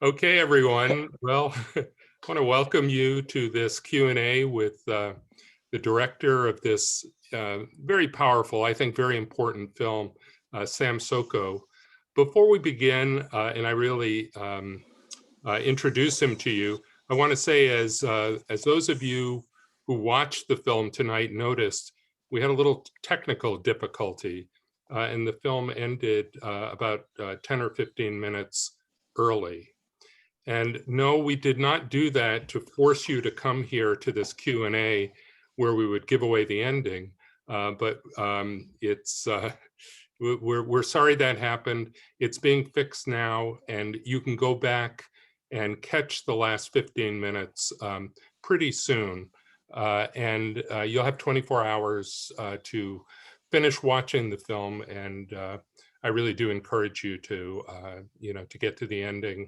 Okay, everyone. Well, I want to welcome you to this Q&A with the director of this very powerful, I think very important film, Sam Soko. Before we begin, and I really introduce him to you, I want to say as those of you who watched the film tonight noticed, we had a little technical difficulty and the film ended about 10 or 15 minutes early. And no, we did not do that to force you to come here to this Q&A where we would give away the ending. But we're sorry that happened. It's being fixed now, and you can go back and catch the last 15 minutes pretty soon. And you'll have 24 hours to finish watching the film. And I really do encourage you to, to get to the ending.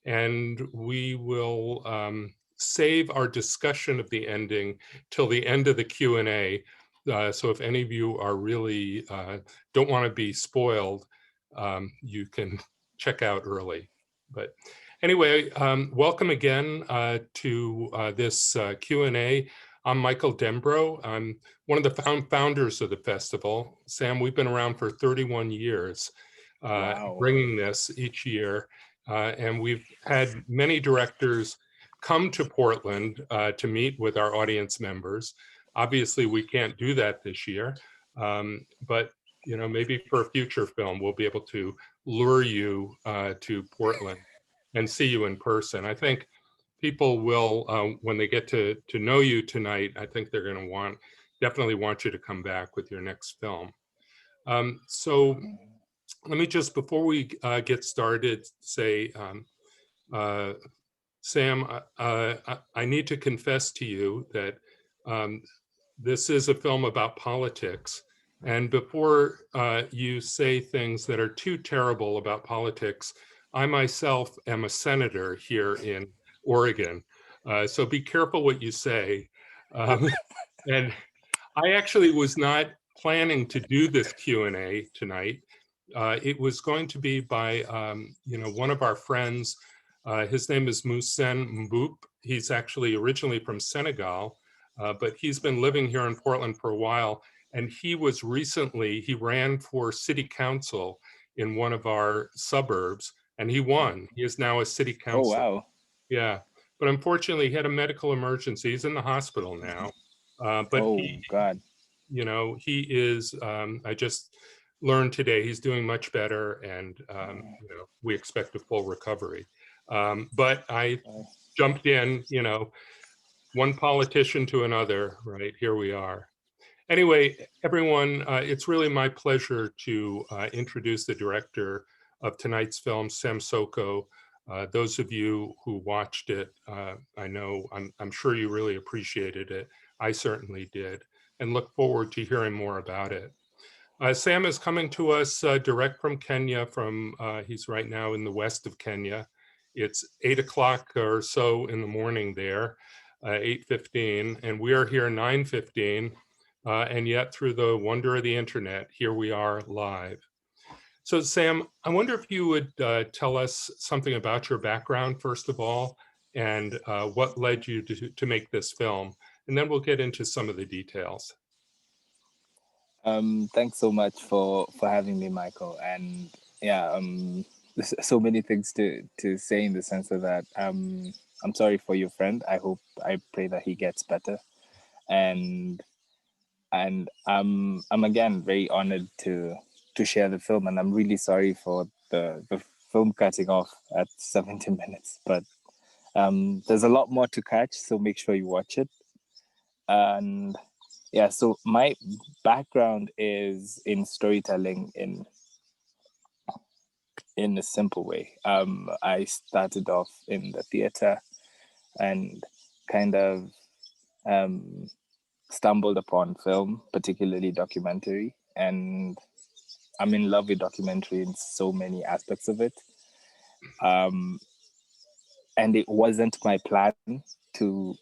And we will save our discussion of the ending till the end of the Q&A. So if any of you are really don't want to be spoiled, you can check out early. But anyway, welcome again to this Q&A. I'm Michael Dembro. I'm one of the founders of the festival. Sam, we've been around for 31 years, Wow. bringing this each year. And we've had many directors come to Portland to meet with our audience members. Obviously, we can't do that this year, but maybe for a future film, we'll be able to lure you to Portland and see you in person. I think people will, when they get to know you tonight, I think they're going to definitely want you to come back with your next film. So let me just, before we get started, say, Sam, I need to confess to you that this is a film about politics. And before you say things that are too terrible about politics, I myself am a senator here in Oregon. So be careful what you say. And I actually was not planning to do this Q&A tonight. It was going to be by, one of our friends. His name is Moussen Mboup. He's actually originally from Senegal, but he's been living here in Portland for a while. And he ran for city council in one of our suburbs, and he won. He is now a city councilor. Oh, wow. Yeah, but unfortunately, he had a medical emergency. He's in the hospital now. But God. he is, I just learned today, he's doing much better, and we expect a full recovery. But I jumped in, one politician to another, right? Here we are. Anyway, everyone, it's really my pleasure to introduce the director of tonight's film, Sam Soko. Those of you who watched it, I'm sure you really appreciated it. I certainly did, and look forward to hearing more about it. Sam is coming to us direct from Kenya. He's right now in the west of Kenya. It's 8 o'clock or so in the morning there, 8:15, and we are here 9:15. And yet through the wonder of the internet, here we are live. So Sam, I wonder if you would tell us something about your background, first of all, and what led you to make this film, and then we'll get into some of the details. Thanks so much for having me, Michael. And yeah, there's so many things to say in the sense of that. I'm sorry for your friend. I pray that he gets better. And I'm again very honored to share the film, and I'm really sorry for the film cutting off at 70 minutes. But there's a lot more to catch, so make sure you watch it. And yeah, so my background is in storytelling in a simple way. I started off in the theater and kind of stumbled upon film, particularly documentary, and I'm in love with documentary in so many aspects of it. And it wasn't my plan to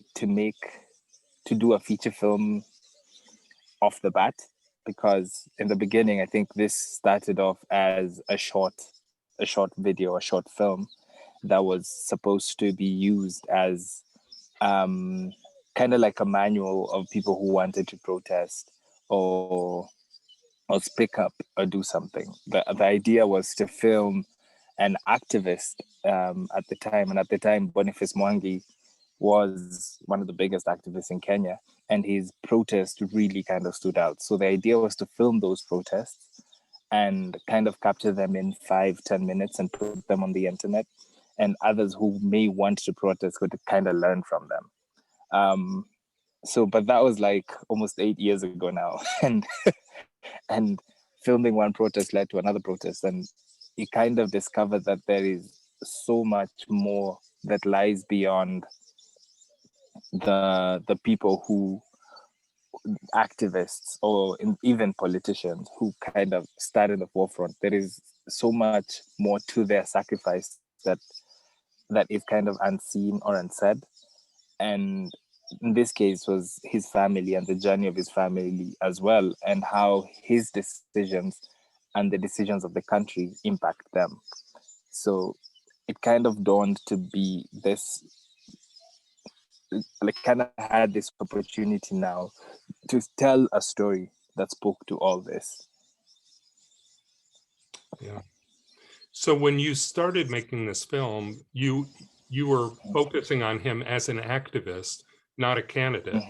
do a feature film off the bat, because in the beginning, I think this started off as a short video, a short film. that was supposed to be used as kind of like a manual of people who wanted to protest or speak up or do something. The idea was to film an activist at the time, and at the time Boniface Mwangi was one of the biggest activists in Kenya, and his protest really kind of stood out. So the idea was to film those protests and kind of capture them in 5-10 minutes and put them on the internet, and others who may want to protest could kind of learn from them. But that was like almost 8 years ago now, and filming one protest led to another protest, and you kind of discovered that there is so much more that lies beyond the people who, activists or even politicians who kind of stand in the forefront. There is so much more to their sacrifice that is kind of unseen or unsaid. And in this case was his family and the journey of his family as well, and how his decisions and the decisions of the country impact them. So it kind of dawned to be this, like, kind of had this opportunity now to tell a story that spoke to all this. Yeah. So when you started making this film, you were focusing on him as an activist, not a candidate.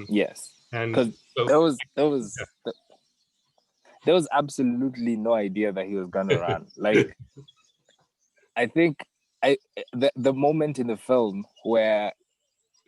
Yes, And because so, there was absolutely no idea that he was gonna run. Like, I think the moment in the film where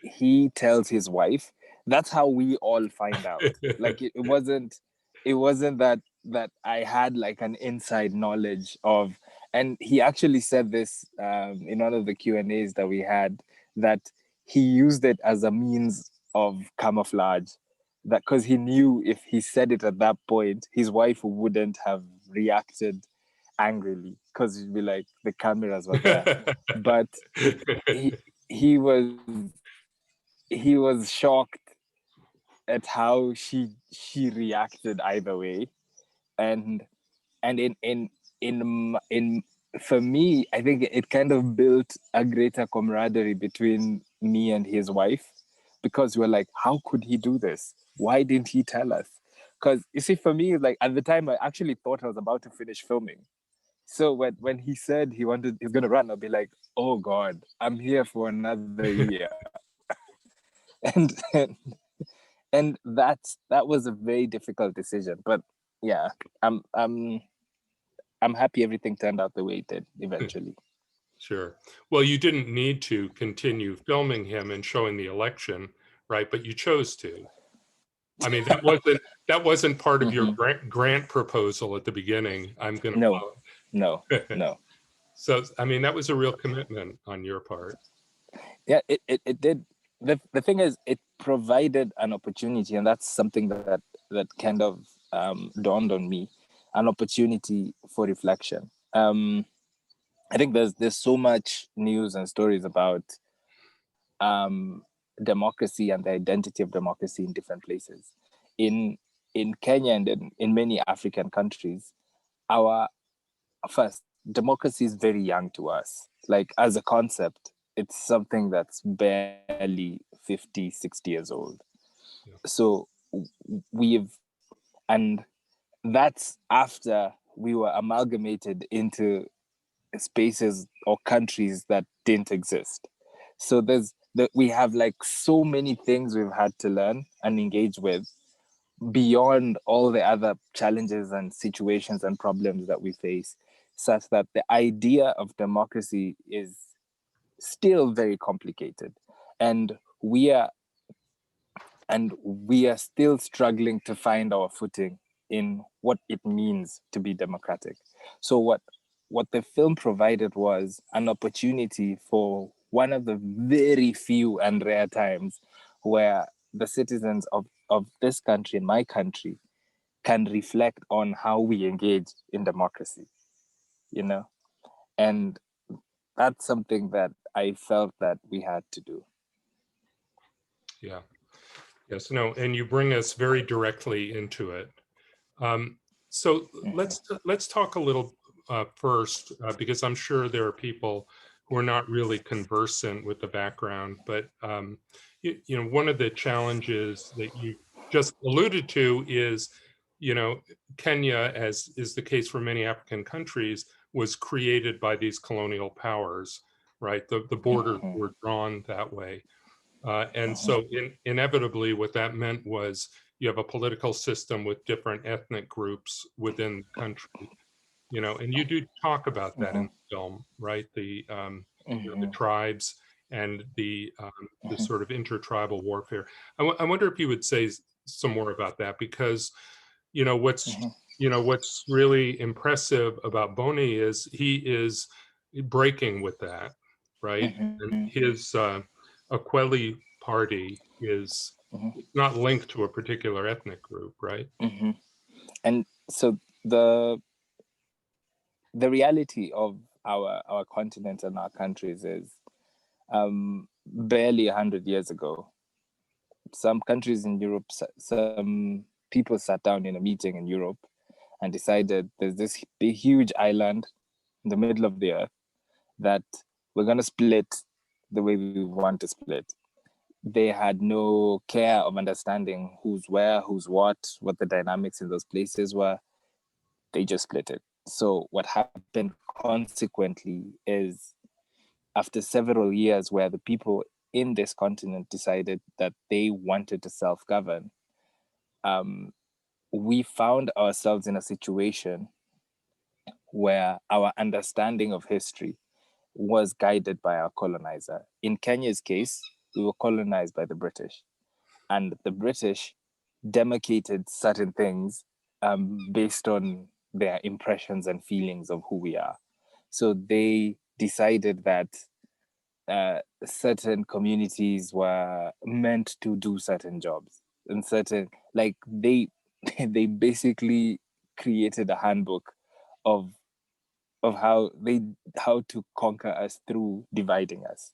he tells his wife, that's how we all find out. Like, it wasn't that I had like an inside knowledge of. And he actually said this in one of the Q&As that we had, that he used it as a means of camouflage, that because he knew if he said it at that point, his wife wouldn't have reacted angrily, because he'd be like, the cameras were there. But he he was he was shocked at how she reacted either way. And and in for me, I think it kind of built a greater camaraderie between me and his wife, because we're like, how could he do this? Why didn't he tell us? Because you see, for me, like, at the time I actually thought I was about to finish filming. So when he said he's gonna run, I'll be like, oh God, I'm here for another year. and, and that was a very difficult decision. But yeah, I'm happy everything turned out the way it did eventually. sure. Well, you didn't need to continue filming him and showing the election, right? But you chose to. I mean, that wasn't part of your grant proposal at the beginning. I'm going No, to no. So, I mean, that was a real commitment on your part. Yeah, it did. The thing is, it provided an opportunity, and that's something that kind of dawned on me, an opportunity for reflection. I think there's so much news and stories about democracy and the identity of democracy in different places. In Kenya and in many African countries, our first, democracy is very young to us. Like, as a concept, it's something that's barely 50, 60 years old. Yeah. So we've, and that's after we were amalgamated into spaces or countries that didn't exist. So we have like so many things we've had to learn and engage with, beyond all the other challenges and situations and problems that we face, such that the idea of democracy is still very complicated. And we are still struggling to find our footing in what it means to be democratic. So what the film provided was an opportunity for one of the very few and rare times where the citizens of this country, my country, can reflect on how we engage in democracy, and that's something that I felt that we had to do. Yeah. Yes. No. And you bring us very directly into it. So let's talk a little first, because I'm sure there are people who are not really conversant with the background. But one of the challenges that you just alluded to is, Kenya, as is the case for many African countries, was created by these colonial powers, right? The borders were drawn that way. And so inevitably what that meant was you have a political system with different ethnic groups within the country, and you do talk about that in the film, right? The tribes and the sort of intertribal warfare. I wonder if you would say some more about that, because what's really impressive about Boni is he is breaking with that, right? And his Akweli party is not linked to a particular ethnic group, right? And so the reality of our continent and our countries is barely 100 years ago, some countries in Europe, some people sat down in a meeting in Europe and decided there's this big, huge island in the middle of the earth that we're going to split the way we want to split. They had no care of understanding who's where, who's what the dynamics in those places were. They just split it. So what happened consequently is, after several years where the people in this continent decided that they wanted to self-govern, we found ourselves in a situation where our understanding of history was guided by our colonizer. In Kenya's case, we were colonized by the British, and the British demarcated certain things based on their impressions and feelings of who we are. So they decided that certain communities were meant to do certain jobs, and certain, like, they they basically created a handbook of how to conquer us through dividing us.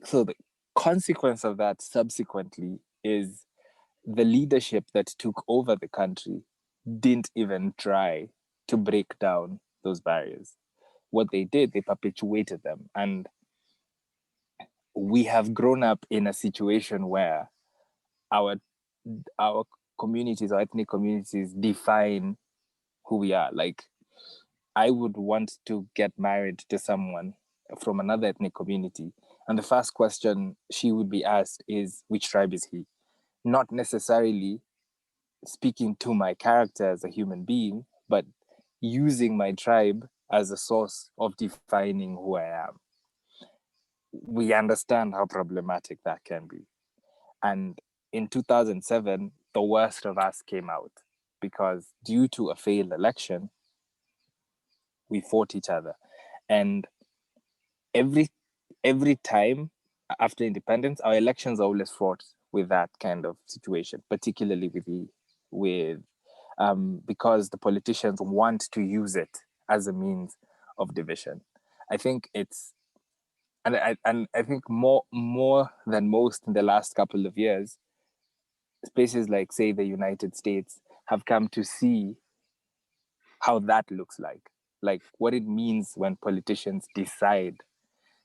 So the consequence of that subsequently is the leadership that took over the country didn't even try to break down those barriers. What they did, they perpetuated them. And we have grown up in a situation where our communities, our ethnic communities, define who we are. Like, I would want to get married to someone from another ethnic community, and the first question she would be asked is, which tribe is he? Not necessarily speaking to my character as a human being, but using my tribe as a source of defining who I am. We understand how problematic that can be. And in 2007, the worst of us came out, because due to a failed election, we fought each other. And every time after independence, our elections always fought with that kind of situation, particularly because the politicians want to use it as a means of division. I think it's, and I think more than most in the last couple of years, spaces like, say, the United States have come to see how that looks like what it means when politicians decide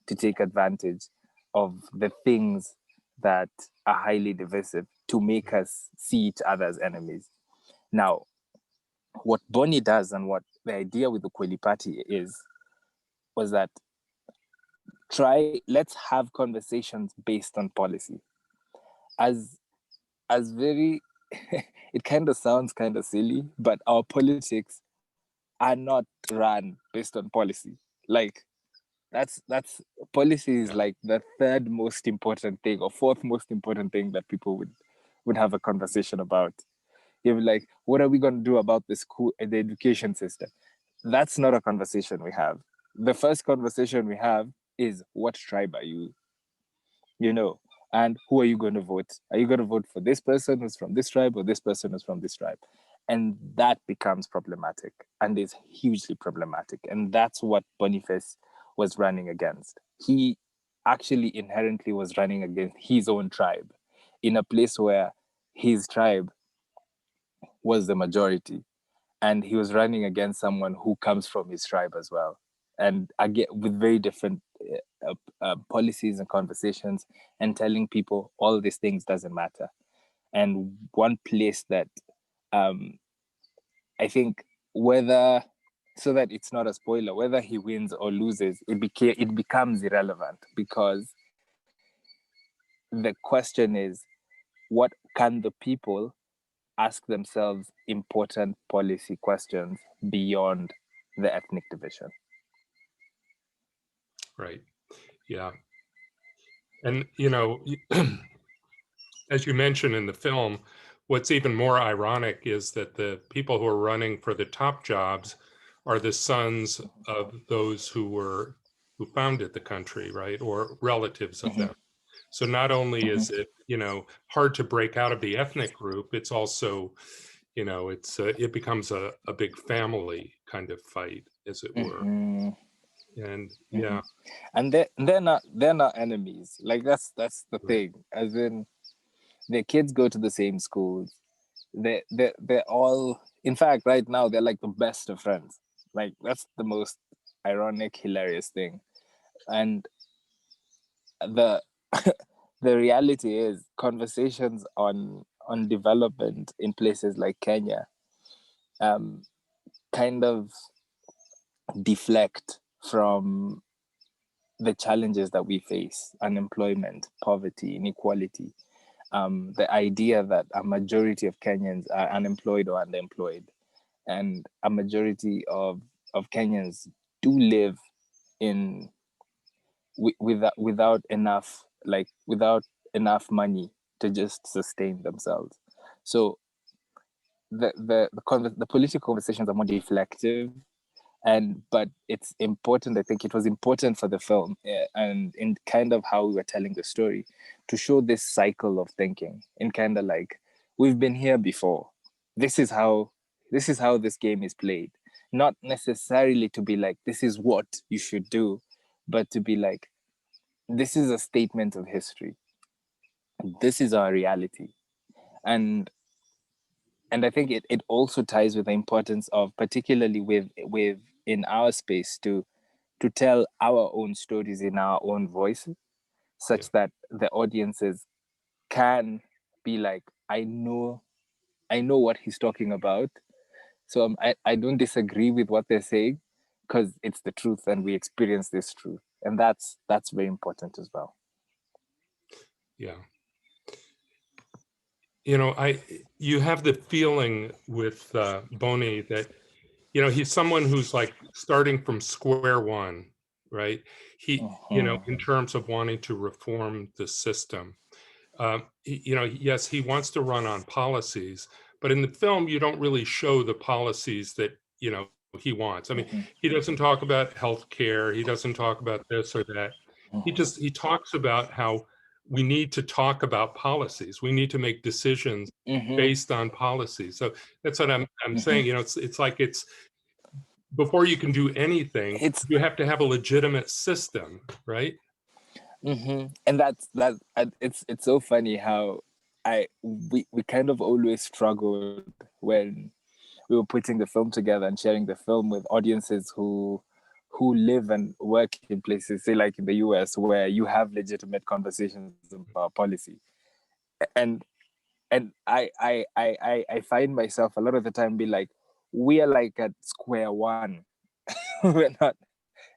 to take advantage of the things that are highly divisive to make us see each other as enemies. Now, what Boni does, and what the idea with the Kweli Party was that let's have conversations based on policy. As very, it kind of sounds kind of silly, but our politics are not run based on policy. Like, that's policy is like the third most important thing or fourth most important thing that people would have a conversation about. You're like, what are we going to do about the education system? That's not a conversation we have. The first conversation we have is, what tribe are you? And who are you going to vote? Are you going to vote for this person who's from this tribe, or this person who's from this tribe? And that becomes problematic, and is hugely problematic. And that's what Boniface was running against. He actually inherently was running against his own tribe in a place where his tribe was the majority. and he was running against someone who comes from his tribe as well, and again with very different policies and conversations, and telling people all these things doesn't matter. And one place that I think, whether, so that it's not a spoiler, whether he wins or loses, it becomes irrelevant, because the question is, what can the people ask themselves important policy questions beyond the ethnic division? Right. Yeah. And, as you mentioned in the film, what's even more ironic is that the people who are running for the top jobs are the sons of those who founded the country, right? Or relatives of them. So not only is it, hard to break out of the ethnic group, it's also, it becomes a big family kind of fight, as it were. And yeah. And they're not enemies. Like that's the thing. As in, their kids go to the same schools. They're all, in fact, right now they're like the best of friends. Like that's the most ironic, hilarious thing. And the the reality is, conversations on development in places like Kenya kind of deflect from the challenges that we face: unemployment, poverty, inequality. The idea that a majority of Kenyans are unemployed or underemployed, and a majority of Kenyans do live in without enough, without enough money to just sustain themselves. So the political conversations are more deflective, but it's important. I think it was important for the film, and in kind of how we were telling the story, to show this cycle of thinking, in kind of like, we've been here before. This is how this game is played. Not necessarily to be like, this is what you should do, but to be like, this is a statement of history. This is our reality. And I think it also ties with the importance of, particularly with in our space, to tell our own stories in our own voices, such that the audiences can be like, I know what he's talking about. So I don't disagree with what they're saying, because it's the truth and we experience this truth. And that's very important as well. Yeah. You have the feeling with Boni that, he's someone who's like starting from square one, right? He, in terms of wanting to reform the system. Yes, he wants to run on policies, but in the film, you don't really show the policies that, he wants. I mean, he doesn't talk about healthcare. He doesn't talk about this or that. He talks about how we need to talk about policies. We need to make decisions based on policies. So that's what I'm saying. It's like, before you can do anything, you have to have a legitimate system, right? And that's it's so funny how we kind of always struggled when we were putting the film together and sharing the film with audiences who live and work in places, say like in the US, where you have legitimate conversations about policy. And I find myself a lot of the time be like, we are like at square one. We're not,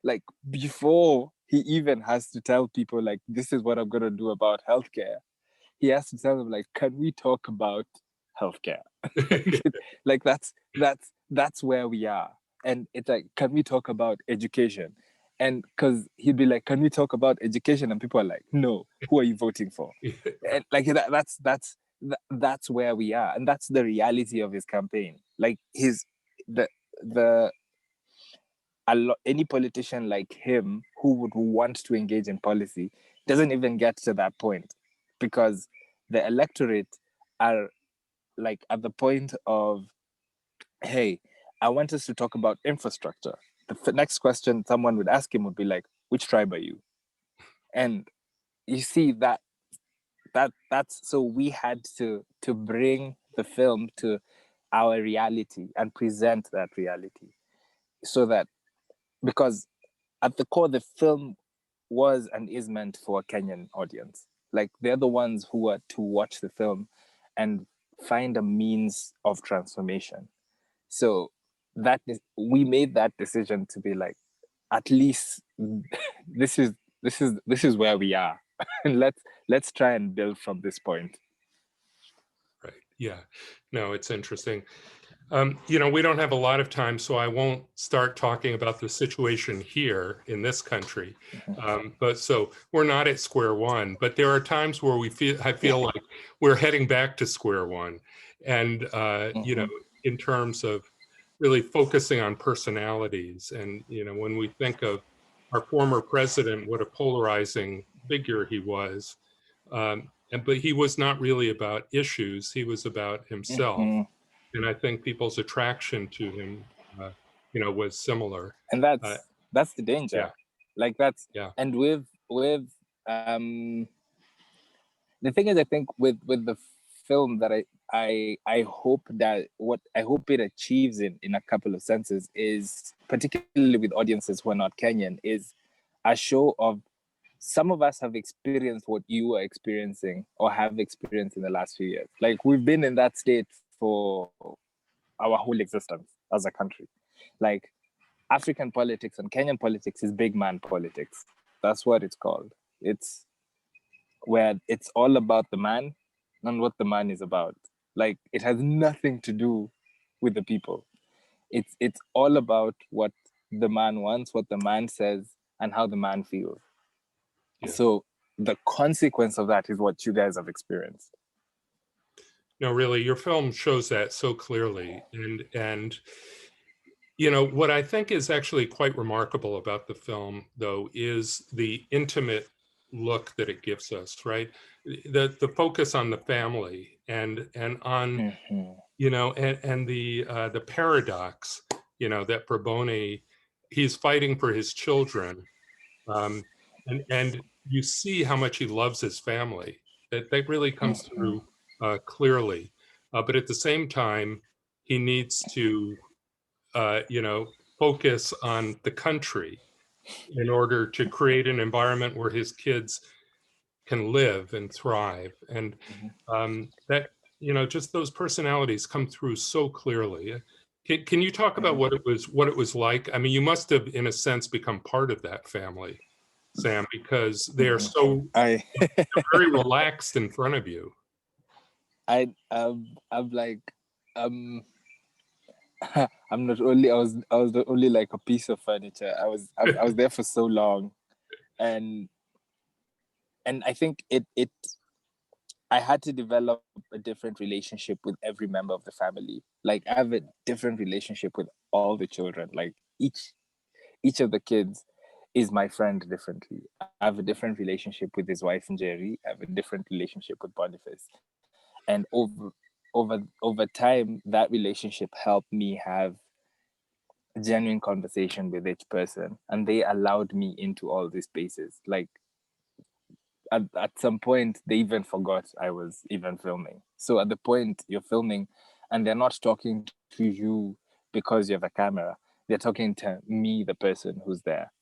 like, before he even has to tell people like, this is what I'm going to do about healthcare, he has to tell them like, can we talk about healthcare? Like that's where we are. And it's like, can we talk about education? And because he'd be like, can we talk about education? And people are like, no, who are you voting for? And like that's where we are. And that's the reality of his campaign. Like the any politician like him who would want to engage in policy doesn't even get to that point, because the electorate are like at the point of, hey, I want us to talk about infrastructure. The next question someone would ask him would be like, which tribe are you? And you see that's so we had to bring the film to our reality and present that reality, so that, because at the core, the film was and is meant for a Kenyan audience. Like, they're the ones who are to watch the film and find a means of transformation. So that is, we made that decision to be like, at least this is where we are, and let's try and build from this point. Right. Yeah. No, it's interesting. We don't have a lot of time, so I won't start talking about the situation here in this country. But so we're not at square one, but there are times where I feel like we're heading back to square one. And, in terms of really focusing on personalities. And, when we think of our former president, what a polarizing figure he was. But he was not really about issues, he was about himself. And I think people's attraction to him, was similar. And Uh, that's the danger. yeah, Like, that's, yeah, and with the thing is, I think with the film that I hope that what I hope it achieves in a couple of senses is, particularly with audiences who are not Kenyan, is a show of, some of us have experienced what you are experiencing or have experienced in the last few years. Like, we've been in that state for our whole existence as a country. Like, African politics and Kenyan politics is big man politics. That's what it's called. It's where it's all about the man and what the man is about. Like, it has nothing to do with the people. It's all about what the man wants, what the man says, and how the man feels. yeah. So the consequence of that is what you guys have experienced. No, really, your film shows that so clearly. And what I think is actually quite remarkable about the film, though, is the intimate look that it gives us, right? The focus on the family and on, and the paradox, that Bourboni, he's fighting for his children. Um, and you see how much he loves his family. That really comes through clearly. But at the same time, he needs to, focus on the country in order to create an environment where his kids can live and thrive. And that, just those personalities come through so clearly. Can you talk about what it was like? I mean, you must have, in a sense, become part of that family, Sam, because they are so I very relaxed in front of you. I'm like, um I'm not only, I was not only like a piece of furniture. I was there for so long, and I think it I had to develop a different relationship with every member of the family. Like, I have a different relationship with all the children. Like, each of the kids is my friend differently. I have a different relationship with his wife and Jerry. I have a different relationship with Boniface. And over time, that relationship helped me have genuine conversation with each person, and they allowed me into all these spaces. Like, at some point, they even forgot I was even filming. So at the point you're filming, and they're not talking to you because you have a camera, they're talking to me, the person who's there.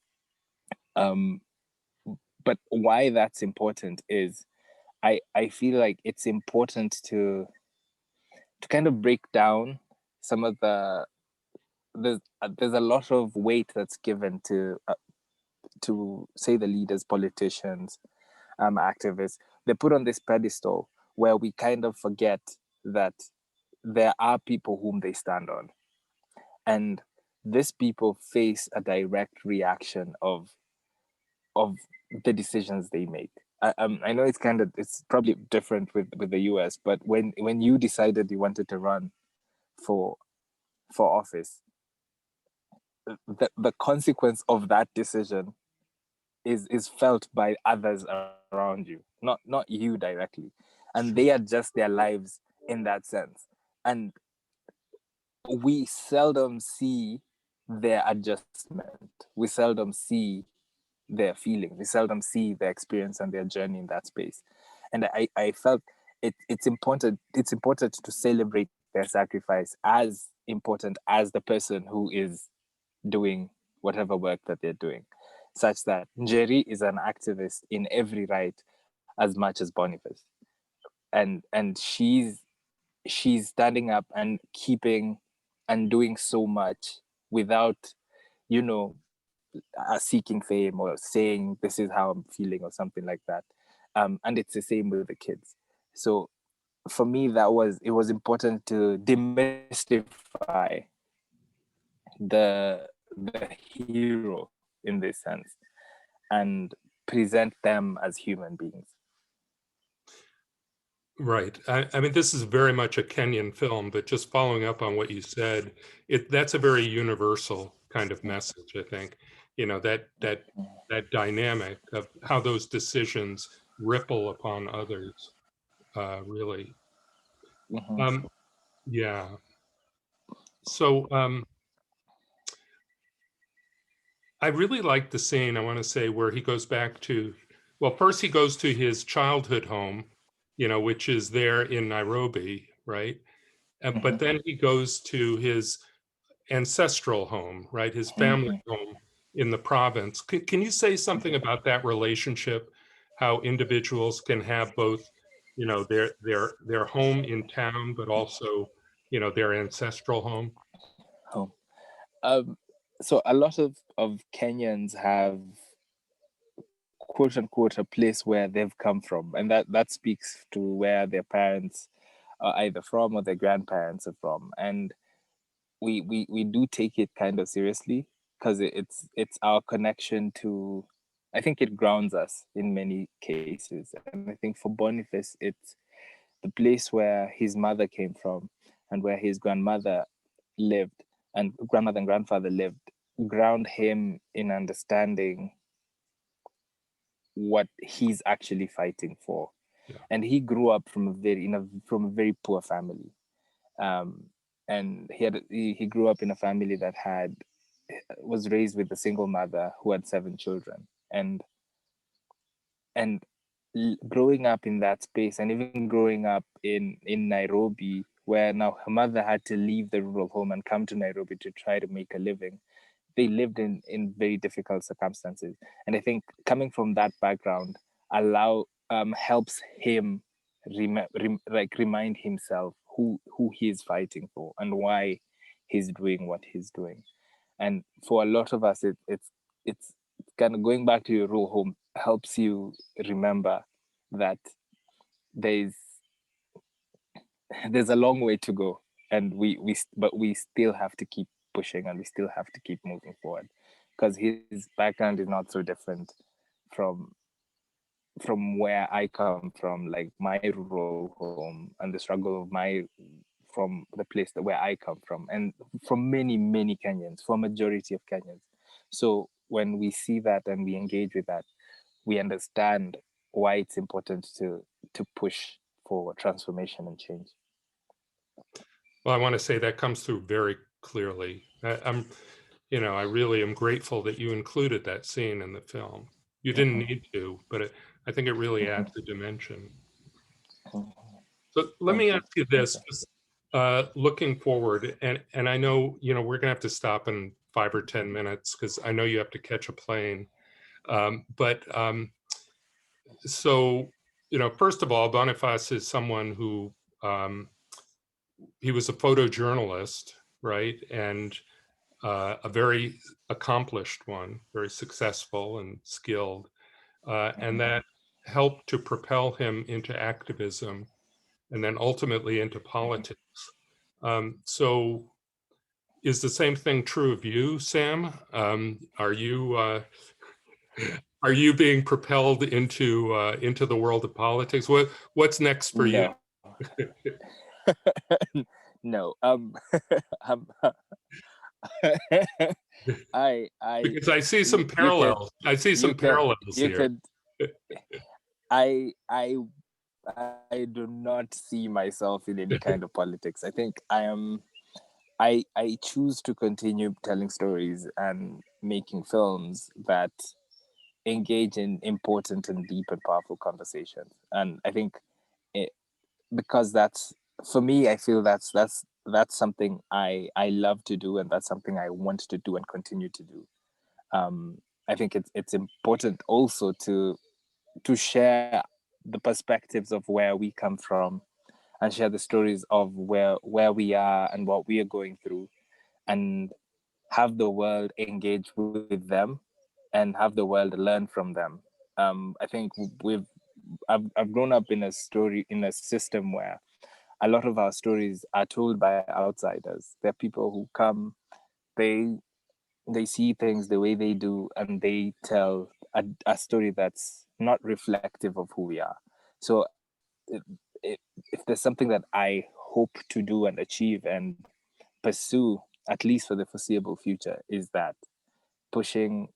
But why that's important is, I feel like it's important to kind of break down some of there's a lot of weight that's given to say the leaders, politicians, activists. They're put on this pedestal where we kind of forget that there are people whom they stand on, and these people face a direct reaction of the decisions they make. I know it's probably different with the US, but when you decided you wanted to run for office, the consequence of that decision is felt by others around you, not you directly, and they adjust their lives in that sense. And we seldom see their adjustment. We seldom see their feelings. We seldom see their experience and their journey in that space. And I felt it's important to celebrate their sacrifice as important as the person who is doing whatever work that they're doing, such that Njeri is an activist in every right as much as Boniface, and she's standing up and keeping and doing so much without, you know, seeking fame or saying this is how I'm feeling or something like that. And it's the same with the kids. So for me, it was important to demystify the hero in this sense and present them as human beings. Right. I mean, this is very much a Kenyan film, but just following up on what you said, that's a very universal kind of message, I think. You know, that dynamic of how those decisions ripple upon others, really. Mm-hmm. Yeah. So I really like the scene, I want to say, where he goes back to, well, first he goes to his childhood home, you know, which is there in Nairobi, right? But then he goes to his ancestral home, right? His family home in the province. Can you say something about that relationship? How individuals can have both, you know, their home in town, but also, you know, their ancestral home. Home. So a lot of Kenyans have quote unquote a place where they've come from, and that speaks to where their parents are either from or their grandparents are from, and we do take it kind of seriously because it's our connection to, I think it grounds us in many cases. And I think for Boniface, it's the place where his mother came from and where his grandmother lived and grandmother and grandfather lived ground him in understanding what he's actually fighting for. Yeah. And he grew up from from a very poor family, and he grew up in a family that was raised with a single mother who had 7 children, and growing up in that space, and even growing up in Nairobi, where now her mother had to leave the rural home and come to Nairobi to try to make a living. They lived in very difficult circumstances, and I think coming from that background helps him remind himself who he is fighting for and why he's doing what he's doing. And for a lot of us, it's kind of going back to your rural home helps you remember that there's there's a long way to go, and but we still have to keep pushing, and we still have to keep moving forward, because his background is not so different from where I come from, like my rural home and the struggle of from the place where I come from, and from many Kenyans, for a majority of Kenyans. So when we see that and we engage with that, we understand why it's important to push for transformation and change. Well, I want to say that comes through very clearly. I'm, you know, I really am grateful that you included that scene in the film. You didn't need to, but I think it really adds a dimension. So let Thank me you. ask you Thank this, just, looking forward, and I know, you know, we're gonna have to stop in 5 or 10 minutes because I know you have to catch a plane. So, you know, first of all, Boniface is someone who, he was a photojournalist, right? And a very accomplished one, very successful and skilled. And that helped to propel him into activism and then ultimately into politics. So is the same thing true of you, Sam? Are you being propelled into the world of politics? What's next for you? No. No. Um, I Because I see some you could parallels. I see some you could parallels you here. could I I I do not see myself in any kind of politics. I think I choose to continue telling stories and making films that engage in important and deep and powerful conversations. And I think it, because for me, I feel that's something I love to do, and that's something I want to do and continue to do. I think it's important also to share the perspectives of where we come from, and share the stories of where we are and what we are going through, and have the world engage with them, and have the world learn from them. I think I've grown up in a system where a lot of our stories are told by outsiders. They're people who come, they they see things the way they do, and they tell a story that's not reflective of who we are. So if there's something that I hope to do and achieve and pursue, at least for the foreseeable future, is that pushing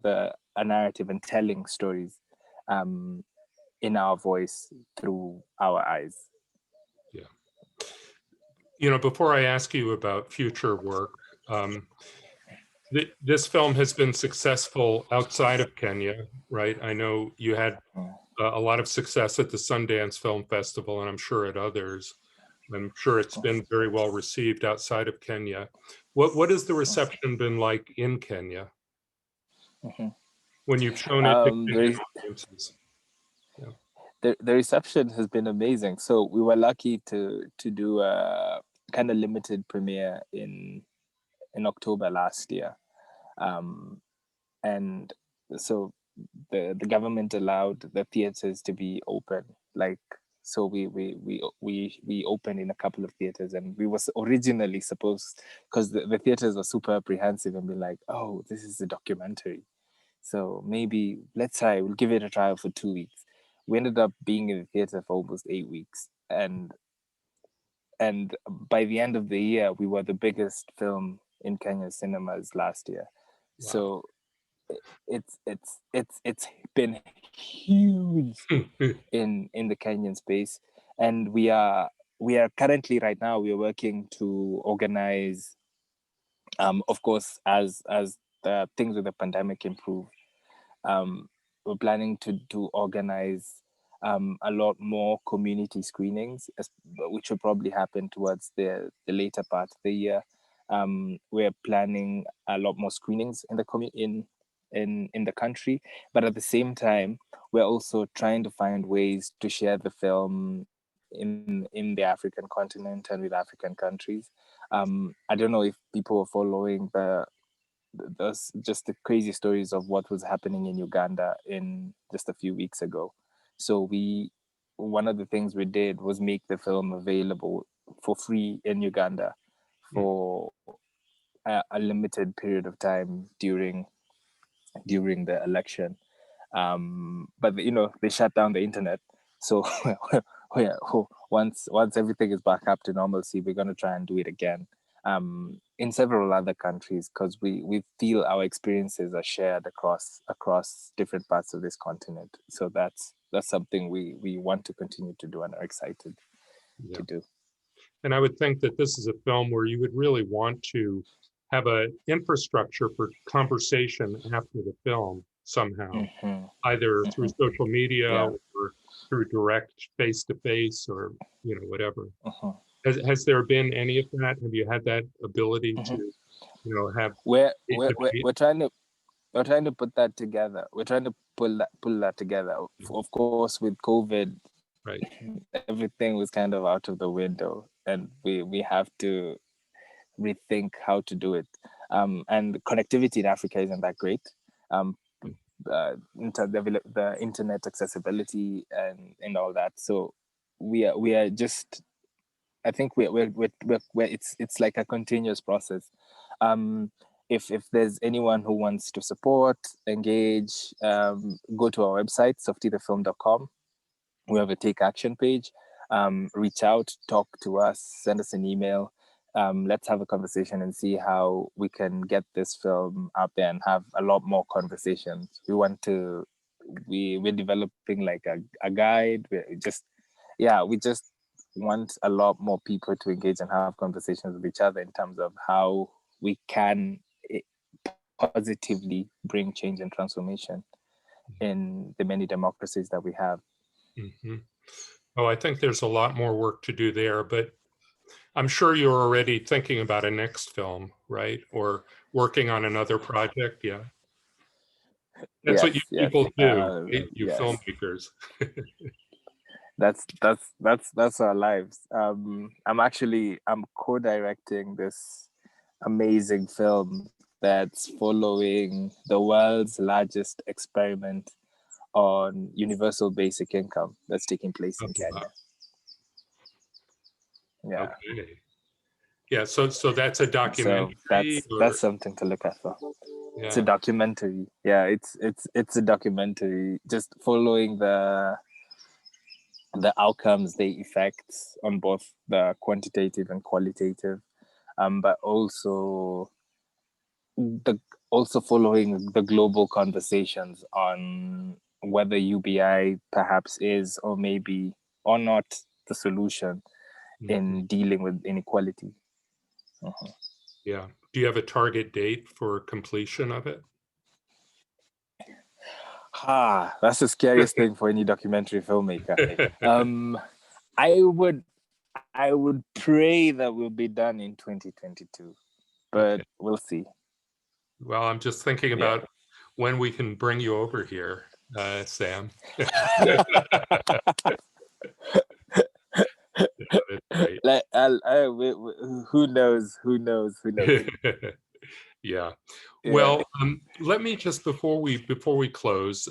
a narrative and telling stories um, in our voice through our eyes. Yeah. Before I ask you about future work, um, this film has been successful outside of Kenya, right? I know you had a lot of success at the Sundance Film Festival, and I'm sure at others. I'm sure it's been very well received outside of Kenya. What has the reception been like in Kenya Mm-hmm. when you've shown it to Kenyan The, audiences? Yeah. the reception has been amazing. So we were lucky to do a kind of limited premiere in October last year, um, and so the government allowed the theaters to be open. Like, so we opened in a couple of theaters, and we was originally supposed, because the theaters were super apprehensive and be like, oh, this is a documentary, so maybe let's try, we'll give it a trial for 2 weeks. We ended up being in the theater for almost 8 weeks, and by the end of the year, we were the biggest film in Kenya cinemas last year. Wow. So it's been huge in the Kenyan space, and we are currently, right now, we are working to organize, of course, as the things with the pandemic improve, um, we're planning to organize a lot more community screenings, which will probably happen towards the later part of the year. We're planning a lot more screenings in the in the country, but at the same time, we're also trying to find ways to share the film in the African continent and with African countries. I don't know if people are following just the crazy stories of what was happening in Uganda in just a few weeks ago. So one of the things we did was make the film available for free in Uganda for a limited period of time during the election. But they shut down the internet. So once everything is back up to normalcy, we're going to try and do it again in several other countries, because we feel our experiences are shared across different parts of this continent. So that's something we want to continue to do and are excited Yeah. to do. And I would think that this is a film where you would really want to have an infrastructure for conversation after the film somehow, Mm-hmm. either through Mm-hmm. social media Yeah. or through direct face-to-face, or whatever. Mm-hmm. Has there been any of that? Have you had that ability Mm-hmm. to have We're, a we're, we're, debate? we're trying to we're trying to put that together. We're trying to pull that together. Of course, with COVID, Right. everything was kind of out of the window, and we have to rethink how to do it. And the connectivity in Africa isn't that great. Um, the internet accessibility and all that. So we are just, I think we're it's like a continuous process. If there's anyone who wants to support, engage, go to our website, softiethefilm.com. We have a take action page. Reach out, talk to us, send us an email. Let's have a conversation and see how we can get this film out there and have a lot more conversations. We're developing like a guide. We just want a lot more people to engage and have conversations with each other in terms of how we can positively bring change and transformation in the many democracies that we have. Mm-hmm. Oh, I think there's a lot more work to do there, but I'm sure you're already thinking about a next film, right? Or working on another project. Yeah. That's what you Yes, yes, people do, right? You yes. filmmakers. That's our lives. I'm co-directing this amazing film that's following the world's largest experiment on universal basic income that's taking place Oh, in wow. Kenya. Yeah. Okay. Yeah. So that's a So documentary, that's or something to look at for. It's a yeah. documentary. Yeah, it's a documentary just following the outcomes, the effects on both the quantitative and qualitative, but the also following the global conversations on whether UBI perhaps is or maybe or not the solution Mhm. in dealing with inequality. Mhm. Yeah. Do you have a target date for completion of it? That's the scariest thing for any documentary filmmaker. I would I would pray that we'll be done in 2022, but Okay. we'll see. Well, I'm just thinking Yeah. about when we can bring you over here, Sam. Yeah, that's great. Like, who knows? Who knows? Who knows? Yeah. Yeah. Well, let me just before we close,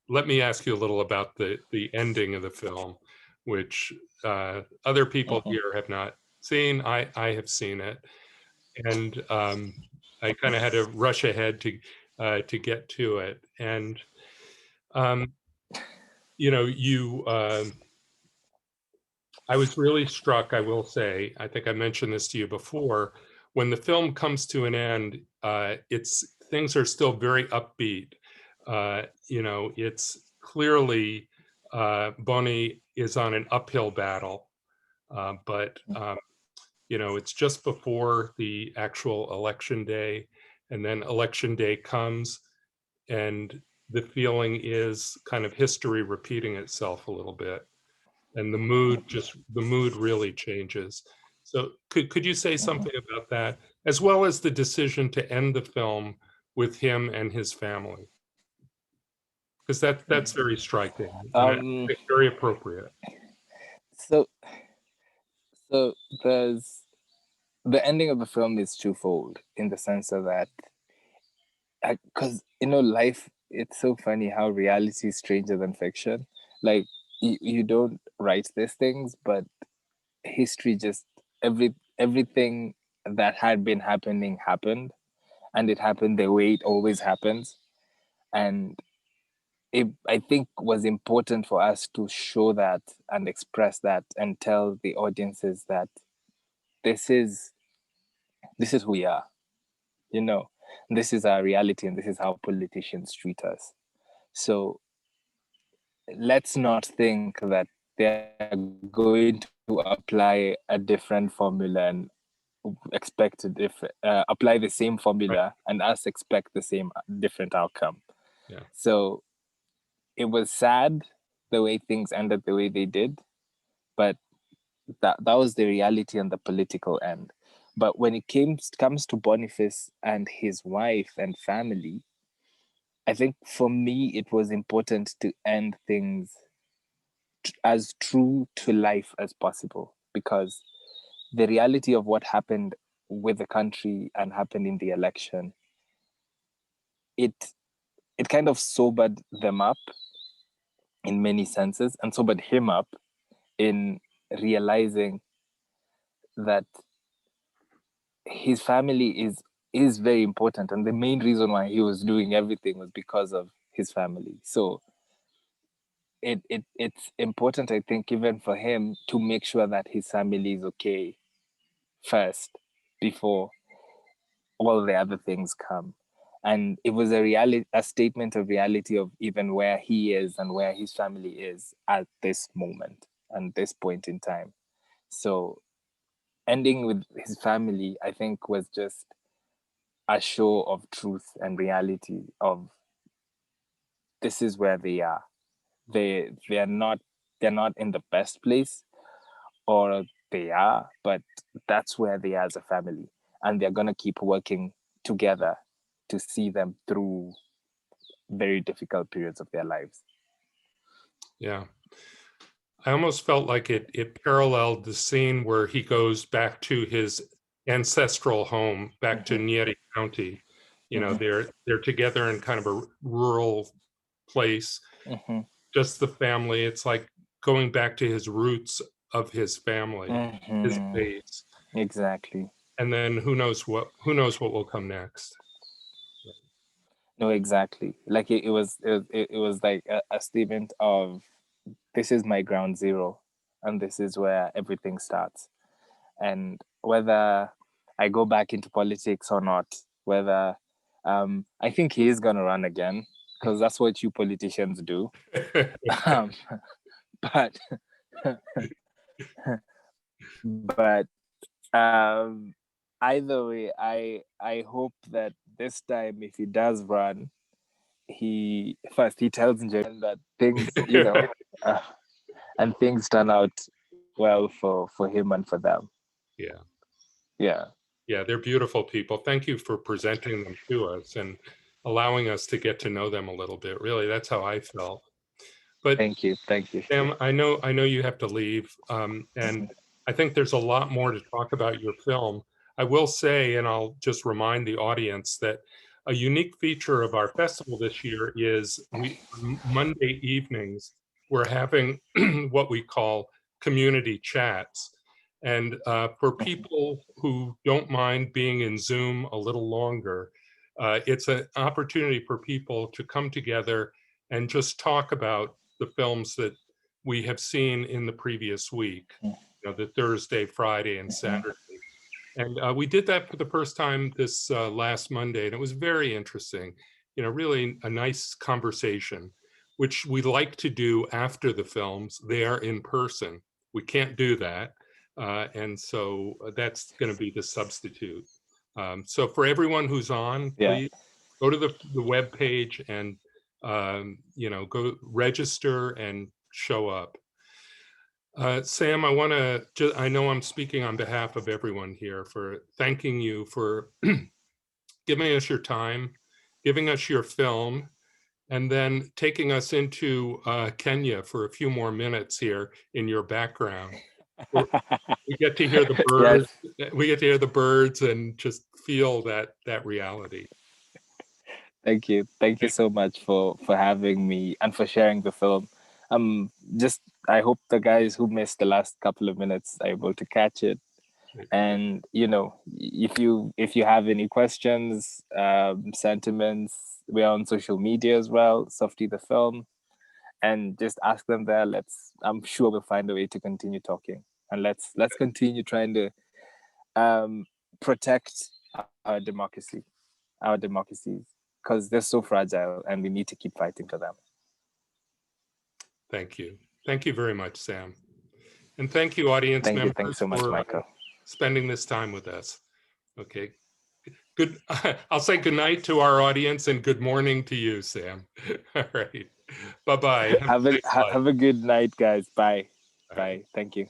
let me ask you a little about the ending of the film, which other people Mhm. here have not seen. I have seen it, and I kind of had to rush ahead to get to it. And um, you know, I was really struck, I will say, I think I mentioned this to you before, when the film comes to an end, it's things are still very upbeat. It's clearly Bonnie is on an uphill battle, but it's just before the actual election day, and then election day comes, and the feeling is kind of history repeating itself a little bit, and the mood really changes. So could you say something about that, as well as the decision to end the film with him and his family? Because that's very striking, and I Um. think very appropriate. So so there's the ending of the film is twofold in the sense of that, because life. It's so funny how reality is stranger than fiction. Like you don't write these things, but history just everything that had been happening happened, and it happened the way it always happens, and it, I think, was important for us to show that and express that and tell the audiences that this is this is who we are, you know this is our reality, and this is how politicians treat us. So let's not think that they're going to apply a different formula and expect a apply the same Right. formula and us expect the same different outcome. Yeah. So it was sad the way things ended the way they did, but that was the reality on the political end. But when it comes to Boniface and his wife and family, I think for me it was important to end things as true to life as possible, because the reality of what happened with the country and happened in the election, it it kind of sobered them up in many senses, and sobered him up in realizing that his family is very important, and the main reason why he was doing everything was because of his family. So it's important, I think, even for him to make sure that his family is okay first before all the other things come. And it was a statement of reality of even where he is and where his family is at this moment and this point in time. So ending with his family, I think, was just a show of truth and reality of this is where they are. They are not. they're not in the best place, or they are, but that's where they are as a family, and they're gonna keep working together to see them through very difficult periods of their lives. Yeah. I almost felt like it paralleled the scene where he goes back to his ancestral home, back to Nyeri County. You know, they're together in kind of a rural place, just the family. It's like going back to his roots of his family, his base. Exactly. And then who knows what will come next. No, exactly. Like it was like a statement of, this is my ground zero, and this is where everything starts. And whether I go back into politics or not, whether I think he is gonna run again, because that's what you politicians do. But but either way, I hope that this time, if he does run, he tells Nigerian that things, and things turn out well for him and for them. Yeah. Yeah. Yeah, they're beautiful people. Thank you for presenting them to us and allowing us to get to know them a little bit. Really, that's how I felt. But Thank you. Sam, I know you have to leave, and I think there's a lot more to talk about your film. I will say, and I'll just remind the audience, that a unique feature of our festival this year is Monday evenings, we're having what we call community chats. And for people who don't mind being in Zoom a little longer, it's an opportunity for people to come together and just talk about the films that we have seen in the previous week, the Thursday, Friday, and Saturday. And we did that for the first time this last Monday, and it was very interesting. Really a nice conversation, which we like to do after the films. They are in person. We can't do that. And so that's going to be the substitute. So for everyone who's on, please go to the web page and go register and show up. Sam, I know I'm speaking on behalf of everyone here for thanking you for giving us your time, giving us your film, and then taking us into Kenya for a few more minutes here in your background. We get to hear the birds. Yes. We get to hear the birds and just feel that reality. Thank you so much for having me and for sharing the film. I hope the guys who missed the last couple of minutes are able to catch it. And if you have any questions, sentiments, we're on social media as well, Softie the Film, and just ask them there. I'm sure we'll find a way to continue talking, and let's continue trying to protect our democracies, because they're so fragile, and we need to keep fighting for them. Thank you very much, Sam, and thank you, audience members. Thanks so much, Michael, spending this time with us. Okay, good. I'll say good night to our audience and good morning to you, Sam. All right, bye-bye. Have a good night, guys. Bye. Bye. Thank you.